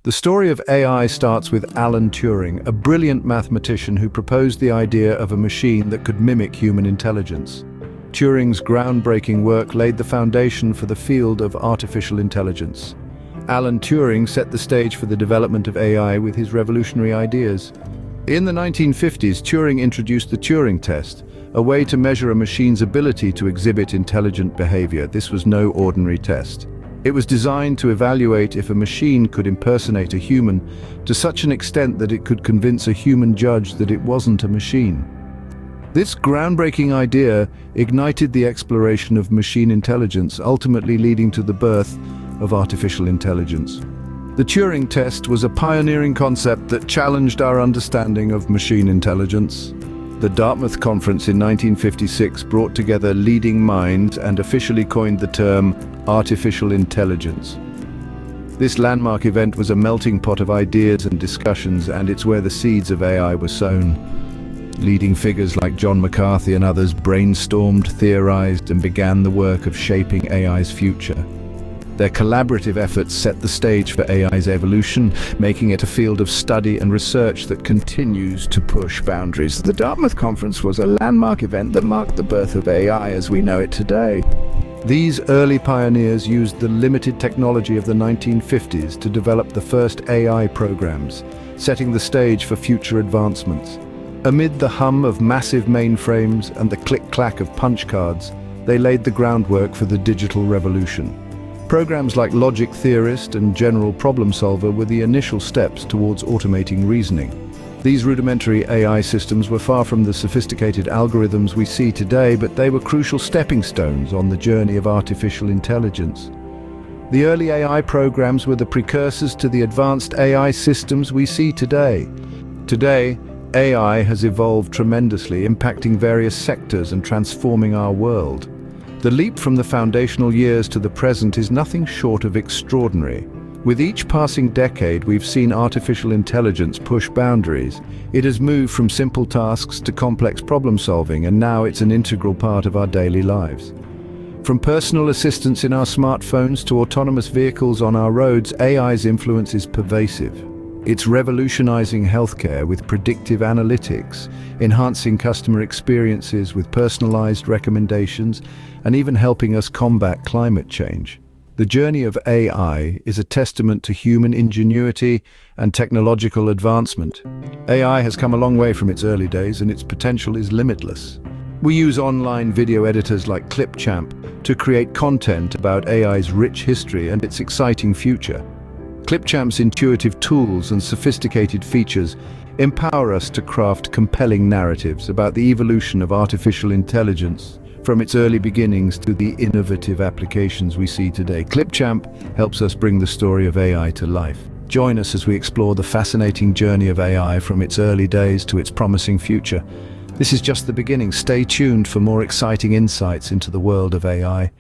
The story of AI starts with Alan Turing, a brilliant mathematician who proposed the idea of a machine that could mimic human intelligence. Turing's groundbreaking work laid the foundation for the field of artificial intelligence. Alan Turing set the stage for the development of AI with his revolutionary ideas. In the 1950s, Turing introduced the Turing Test, a way to measure a machine's ability to exhibit intelligent behavior. This was no ordinary test. It was designed to evaluate if a machine could impersonate a human to such an extent that it could convince a human judge that it wasn't a machine. This groundbreaking idea ignited the exploration of machine intelligence, ultimately leading to the birth of artificial intelligence. The Turing Test was a pioneering concept that challenged our understanding of machine intelligence. The Dartmouth Conference in 1956 brought together leading minds and officially coined the term artificial intelligence. This landmark event was a melting pot of ideas and discussions, and it's where the seeds of AI were sown. Leading figures like John McCarthy and others brainstormed, theorized, and began the work of shaping AI's future. Their collaborative efforts set the stage for AI's evolution, making it a field of study and research that continues to push boundaries. The Dartmouth Conference was a landmark event that marked the birth of AI as we know it today. These early pioneers used the limited technology of the 1950s to develop the first AI programs, setting the stage for future advancements. Amid the hum of massive mainframes and the click-clack of punch cards, they laid the groundwork for the digital revolution. Programs like Logic Theorist and General Problem Solver were the initial steps towards automating reasoning. These rudimentary AI systems were far from the sophisticated algorithms we see today, but they were crucial stepping stones on the journey of artificial intelligence. The early AI programs were the precursors to the advanced AI systems we see today. Today, AI has evolved tremendously, impacting various sectors and transforming our world. The leap from the foundational years to the present is nothing short of extraordinary. With each passing decade, we've seen artificial intelligence push boundaries. It has moved from simple tasks to complex problem solving, and now it's an integral part of our daily lives. From personal assistants in our smartphones to autonomous vehicles on our roads, AI's influence is pervasive. It's revolutionizing healthcare with predictive analytics, enhancing customer experiences with personalized recommendations, and even helping us combat climate change. The journey of AI is a testament to human ingenuity and technological advancement. AI has come a long way from its early days, and its potential is limitless. We use online video editors like Clipchamp to create content about AI's rich history and its exciting future. Clipchamp's intuitive tools and sophisticated features empower us to craft compelling narratives about the evolution of artificial intelligence, from its early beginnings to the innovative applications we see today. Clipchamp helps us bring the story of AI to life. Join us as we explore the fascinating journey of AI from its early days to its promising future. This is just the beginning. Stay tuned for more exciting insights into the world of AI.